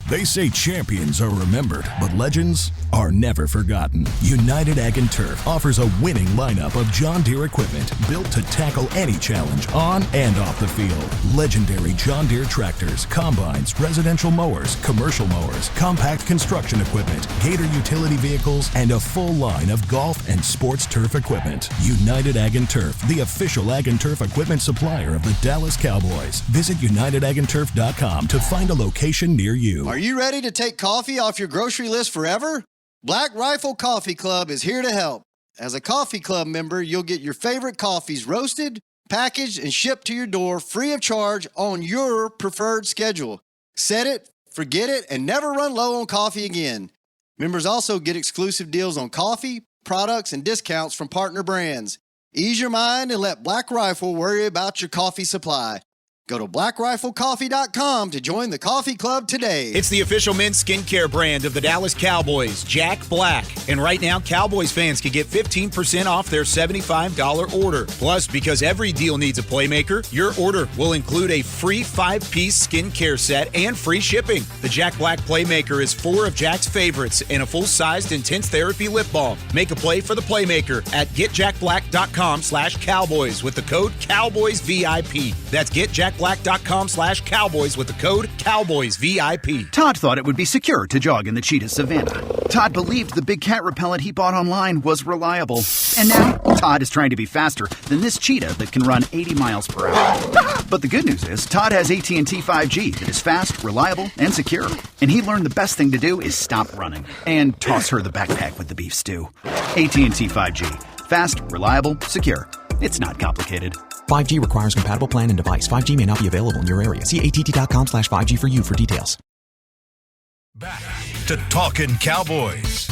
They say champions are remembered, but legends are never forgotten. United Ag & Turf offers a winning lineup of John Deere equipment built to tackle any challenge on and off the field. Legendary John Deere tractors, combines, residential mowers, commercial mowers, compact construction equipment, Gator utility vehicles, and a full line of golf and sports turf equipment. United Ag & Turf, the official Ag & Turf equipment supplier of the Dallas Cowboys. Visit UnitedAgAndTurf.com to find a location near you. Are you ready to take coffee off your grocery list forever? Black Rifle Coffee Club is here to help. As a coffee club member, you'll get your favorite coffees roasted, packaged, and shipped to your door free of charge on your preferred schedule. Set it, forget it, and never run low on coffee again. Members also get exclusive deals on coffee, products, and discounts from partner brands. Ease your mind and let Black Rifle worry about your coffee supply. Go to blackriflecoffee.com to join the coffee club today. It's the official men's skincare brand of the Dallas Cowboys, Jack Black. And right now, Cowboys fans can get 15% off their $75 order. Plus, because every deal needs a playmaker, your order will include a free 5-piece skincare set and free shipping. The Jack Black Playmaker is 4 of Jack's favorites and a full-sized intense therapy lip balm. Make a play for the playmaker at getjackblack.com/Cowboys with the code CowboysVIP. That's getjackblack.com/Cowboys with the code CowboysVIP. Todd thought it would be secure to jog in the cheetah savanna. Todd believed the big cat repellent he bought online was reliable. And now, Todd is trying to be faster than this cheetah that can run 80 miles per hour. But the good news is, Todd has AT&T 5G that is fast, reliable, and secure. And he learned the best thing to do is stop running and toss her the backpack with the beef stew. AT&T 5G. Fast, reliable, secure. It's not complicated. 5G requires compatible plan and device. 5G may not be available in your area. See att.com/5G for you for details. Back to Talkin Cowboys.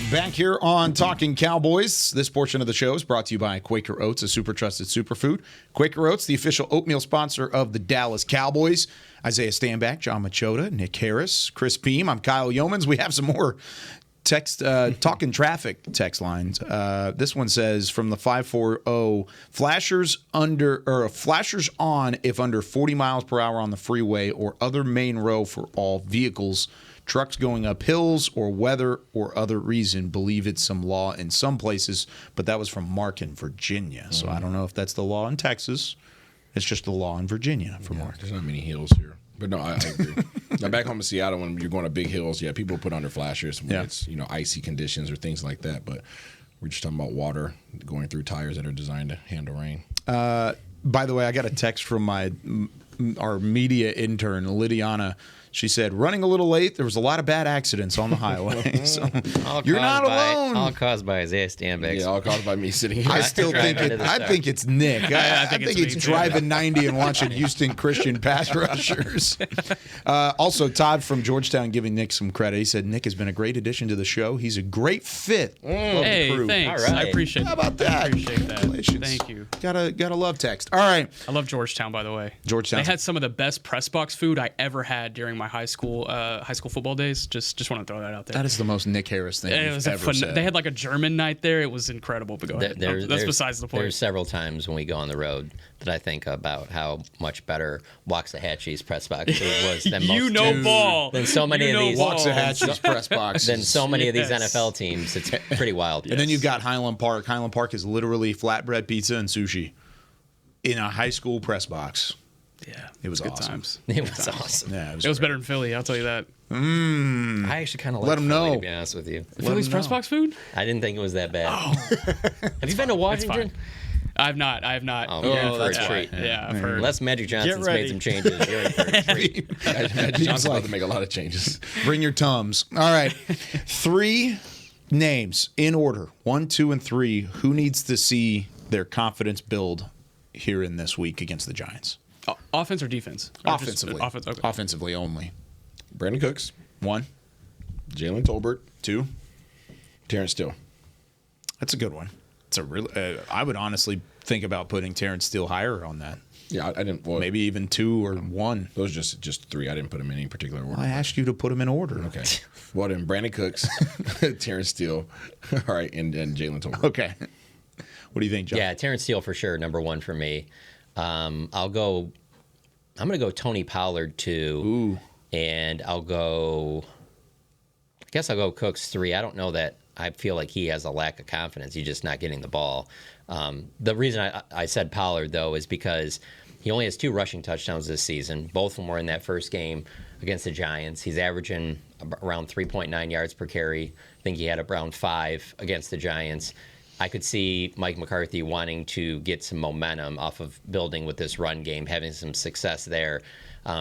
Back here on Talking Cowboys. This portion of the show is brought to you by Quaker Oats, a super trusted superfood. Quaker Oats, the official oatmeal sponsor of the Dallas Cowboys. Isaiah Stanback, John Machota, Nick Harris, Chris Beam. I'm Kyle Yeomans. We have some more text talking traffic text lines. This one says from the 540, flashers on if under 40 miles per hour on the freeway or other main road for all vehicles. Trucks going up hills or weather or other reason. Believe it's some law in some places, but that was from Mark in Virginia. So I don't know if that's the law in Texas. It's just the law in Virginia for Mark. There's not many hills here. But no, I agree. Now back home in Seattle, when you're going to big hills, people put under flashers when it's icy conditions or things like that. But we're just talking about water going through tires that are designed to handle rain. By the way, I got a text from our media intern, Lydiana. She said, running a little late, there was a lot of bad accidents on the highway. So you're not alone. All caused by Isaiah Stanback. Yeah, all caused by me sitting here. I still think it's Nick. I think it's driving 90 and watching Houston Christian pass rushers. Also, Todd from Georgetown giving Nick some credit. He said, Nick has been a great addition to the show. He's a great fit. Hey, thanks. All right. I appreciate that. How about that? I appreciate that. Thank you. Gotta love text. All right. I love Georgetown, by the way. Georgetown. They had some of the best press box food I ever had during my high school football days. Just want to throw that out there. That is the most Nick Harris thing you've ever said. They had like a German night there. It was incredible. But go ahead. That's besides the point. There's several times when we go on the road that I think about how much better Waxahachie's press box food was than most ball. Than so many of these Waxahachie's press boxes. Than so many of these NFL teams. It's pretty wild. And then you've got Highland Park. Highland Park is literally flatbread pizza and sushi in a high school press box. Yeah, it was good awesome. Times. It was awesome. Yeah, it was better than Philly. I'll tell you that. I actually kind of like Philly, to be honest with you. Philly's press box food? I didn't think it was that bad. Have you been to Washington? I have not. Oh, you're in for a treat. Yeah, I've heard. Unless Magic Johnson's made some changes, you're in for a treat. Magic Johnson's about to make a lot of changes. Bring your Tums. All right. 3 names in order. 1, 2, and 3. Who needs to see their confidence build here in this week against the Giants? Offense or defense? Offensively. Okay. Offensively only. Brandon Cooks. 1. Jalen Tolbert. 2. Terrence Steele. That's a good one. It's a real. I would honestly think about putting Terrence Steele higher on that. Yeah, I didn't. Well, maybe even 2 or 1. Those just 3. I didn't put them in any particular order. I asked you to put them in order. Okay. Well, then Brandon Cooks, Terrence Steele, all right, and Jalen Tolbert. Okay. What do you think, John? Yeah, Terrence Steele for sure, number 1 for me. I'm going to go Tony Pollard 2. Ooh. And I'll go Cooks 3. I don't know that I feel like he has a lack of confidence. He's just not getting the ball. The reason I said Pollard, though, is because he only has 2 rushing touchdowns this season. Both of them were in that first game against the Giants. He's averaging around 3.9 yards per carry. I think he had around 5 against the Giants. I could see Mike McCarthy wanting to get some momentum off of building with this run game, having some success there.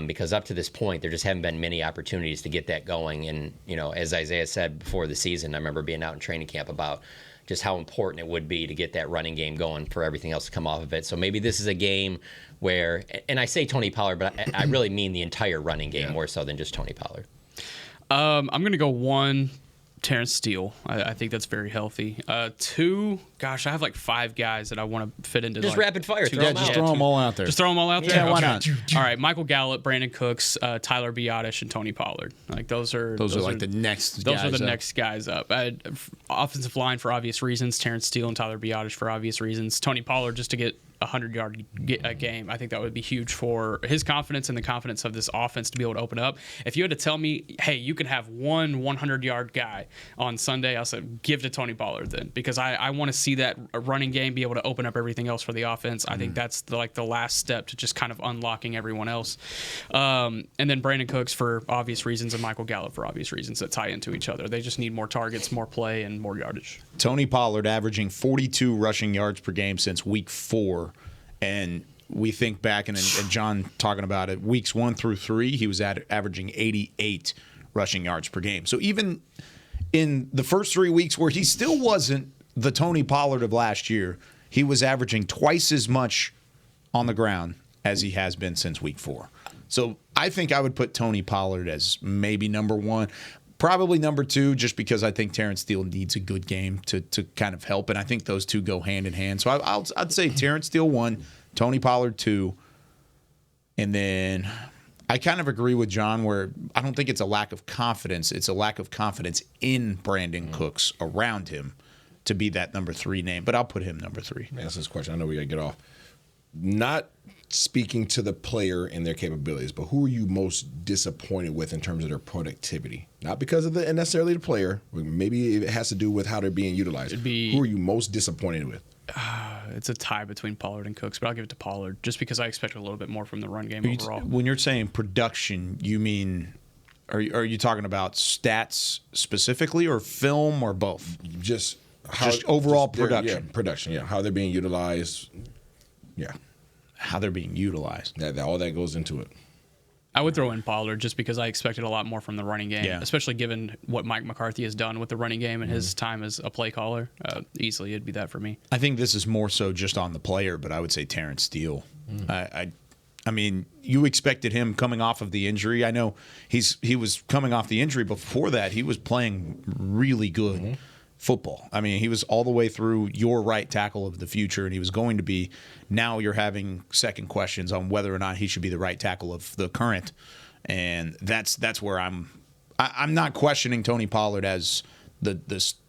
Because up to this point, there just haven't been many opportunities to get that going. And, as Isaiah said before the season, I remember being out in training camp about just how important it would be to get that running game going for everything else to come off of it. So maybe this is a game where, and I say Tony Pollard, but I really mean the entire running game more so than just Tony Pollard. I'm going to go 1, Terrence Steele. I think that's very healthy. 2, gosh, I have like 5 guys that I want to fit into. Just rapid fire. Throw them all out there. Just throw them all out there? Yeah, why not? All right, Michael Gallup, Brandon Cooks, Tyler Biadasz, and Tony Pollard. Like those are like the next those guys are the up. next guys up. Offensive line for obvious reasons, Terrence Steele and Tyler Biadasz for obvious reasons. Tony Pollard just to get a 100-yard game. I think that would be huge for his confidence and the confidence of this offense to be able to open up. If you had to tell me, hey, you can have one 100-yard guy on Sunday, I said give to Tony Pollard then, because I want to see that running game be able to open up everything else for the offense. I think that's the last step to just kind of unlocking everyone else. And then Brandon Cooks for obvious reasons and Michael Gallup for obvious reasons that tie into each other. They just need more targets, more play, and more yardage. Tony Pollard averaging 42 rushing yards per game since week 4. And we think back, and John talking about it, weeks 1 through 3, he was averaging 88 rushing yards per game. So even in the first 3 weeks where he still wasn't the Tony Pollard of last year, he was averaging twice as much on the ground as he has been since week 4. So I think I would put Tony Pollard as maybe number 1. Probably number 2, just because I think Terrence Steele needs a good game to kind of help, and I think those two go hand in hand. So I'd say Terrence Steele 1, Tony Pollard 2, and then I kind of agree with John where I don't think it's a lack of confidence. It's a lack of confidence in Brandon Cooks around him to be that number 3 name, but I'll put him number 3. That's this question. I know we got to get off. Not speaking to the player and their capabilities, but who are you most disappointed with in terms of their productivity? Not because of necessarily the player. Maybe it has to do with how they're being utilized. Who are you most disappointed with? It's a tie between Pollard and Cooks, but I'll give it to Pollard just because I expect a little bit more from the run game overall. When you're saying production, you mean are you talking about stats specifically or film or both? Just overall production. Yeah, production, yeah. How they're being utilized. Yeah. How they're being utilized. All that goes into it. I would throw in Pollard just because I expected a lot more from the running game, especially given what Mike McCarthy has done with the running game and his time as a play caller. Easily, it'd be that for me. I think this is more so just on the player, but I would say Terrence Steele. I mean, you expected him coming off of the injury. I know he was coming off the injury. Before that, he was playing really good football. I mean, he was all the way through your right tackle of the future, and he was going to be. Now you're having second questions on whether or not he should be the right tackle of the current, and that's where I'm not questioning Tony Pollard as the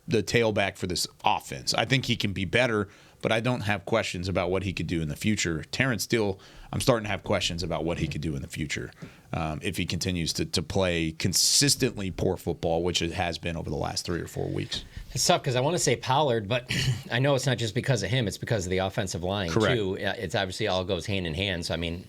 tailback for this offense. I think he can be better, but I don't have questions about what he could do in the future. Terrence Steele, I'm starting to have questions about what he could do in the future if he continues to play consistently poor football, which it has been over the last 3 or 4 weeks. It's tough because I want to say Pollard, but I know it's not just because of him. It's because of the offensive line, too. It's obviously all goes hand in hand. So, I mean,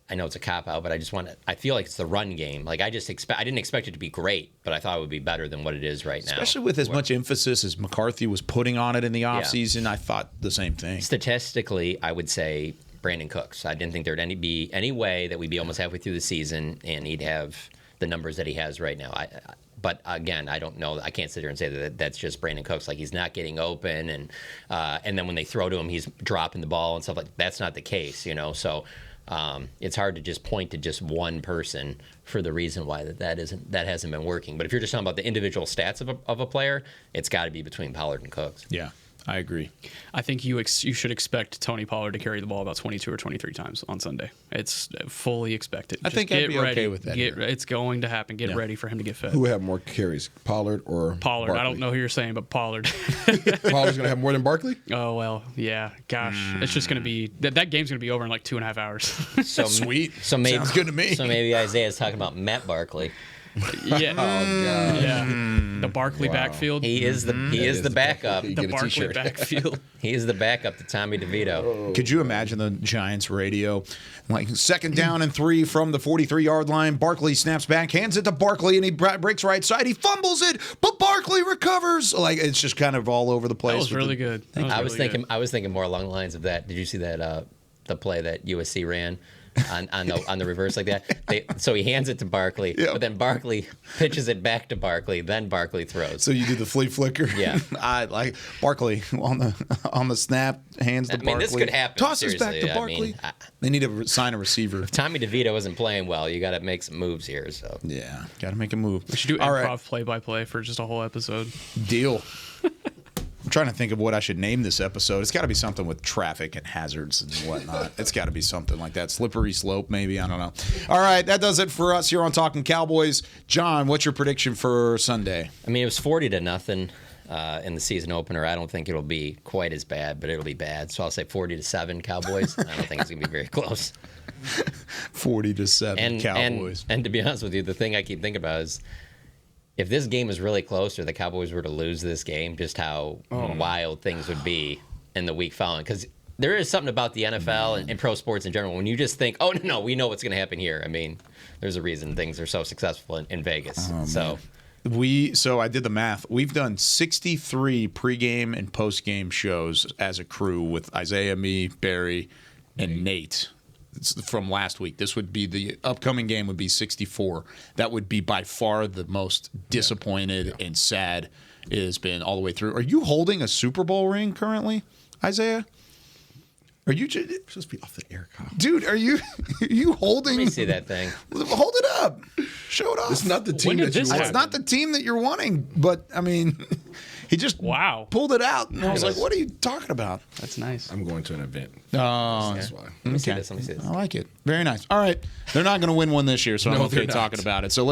I know it's a cop-out, but I feel like it's the run game. Like, I didn't expect it to be great, but I thought it would be better than what it is right now. Especially with as much emphasis as McCarthy was putting on it in the offseason, I thought the same thing. Statistically, I would say Brandon Cooks. I didn't think there'd be any way that we'd be almost halfway through the season and he'd have the numbers that he has right now. But again, I don't know. I can't sit here and say that that's just Brandon Cooks. Like, he's not getting open, and then when they throw to him, he's dropping the ball and stuff like that. That's not the case, you know. So it's hard to just point to just one person for the reason why that hasn't been working. But if you're just talking about the individual stats of a player, it's got to be between Pollard and Cooks. Yeah. I agree. I think you should expect Tony Pollard to carry the ball about 22 or 23 times on Sunday. It's fully expected. I think I'd be okay with that. It's going to happen. Get ready for him to get fed. Who would have more carries, Pollard or Pollard? Barkley? I don't know who you're saying, but Pollard. Pollard's going to have more than Barkley? Oh, well, yeah. Gosh. It's just going to be – that game's going to be over in like 2.5 hours. So sweet. So maybe, sounds good to me. So maybe Isaiah's talking about Matt Barkley. Yeah. Oh, God. Yeah. The Barkley backfield. He is the backup. The Barkley backfield. He is the backup to Tommy DeVito. Could you imagine the Giants radio? Like, 2nd down and 3 from the 43-yard line. Barkley snaps back, hands it to Barkley, and he breaks right side. He fumbles it, but Barkley recovers. Like, it's just kind of all over the place. That was really good. I was thinking more along the lines of that. Did you see that the play that USC ran? on the reverse like that. So he hands it to Barkley, but then Barkley pitches it back to Barkley, then Barkley throws. So you do the flea flicker? Yeah. I like Barkley on the snap, hands to Barkley. This could happen. Tosses back to Barkley. They need to sign a receiver. If Tommy DeVito isn't playing well, you got to make some moves here. So yeah, got to make a move. We should do improv play-by-play for just a whole episode. Deal. I'm trying to think of what I should name this episode. It's got to be something with traffic and hazards and whatnot. It's got to be something like that. Slippery slope, maybe. I don't know. All right, that does it for us here on Talkin' Cowboys. John, what's your prediction for Sunday? I mean, it was 40-0 in the season opener. I don't think it'll be quite as bad, but it'll be bad. So I'll say 40-7 Cowboys. I don't think it's going to be very close. 40-7 Cowboys. And to be honest with you, the thing I keep thinking about is, if this game is really close or the Cowboys were to lose this game, just how wild things would be in the week following. Because there is something about the NFL and pro sports in general when you just think, oh, no, we know what's going to happen here. I mean, there's a reason things are so successful in Vegas. So I did the math. We've done 63 pregame and postgame shows as a crew with Isaiah, me, Barry, and Nate. From last week. This would be the upcoming game would be 64. That would be by far the most disappointed and sad it has been all the way through. Are you holding a Super Bowl ring currently, Isaiah? Are you supposed to be off the air, Kyle? Dude, are you holding? Let me see that thing. Hold it up. Show it off. It's not the team that you want. It's not the team that you're wanting, but I mean, he just pulled it out, and I was like, "What are you talking about?" That's nice. I'm going to an event. Oh, that's why. Let me see this. I like it. Very nice. All right, they're not going to win one this year, so I'm okay talking about it. So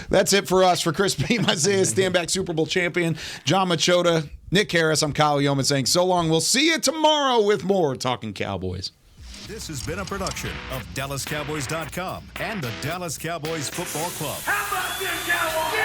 that's it for us. For Chris Beam, Isaiah Stanback, Super Bowl champion, John Machota, Nick Harris, I'm Kyle Yeoman saying so long. We'll see you tomorrow with more Talking Cowboys. This has been a production of DallasCowboys.com and the Dallas Cowboys Football Club. How about this, Cowboys?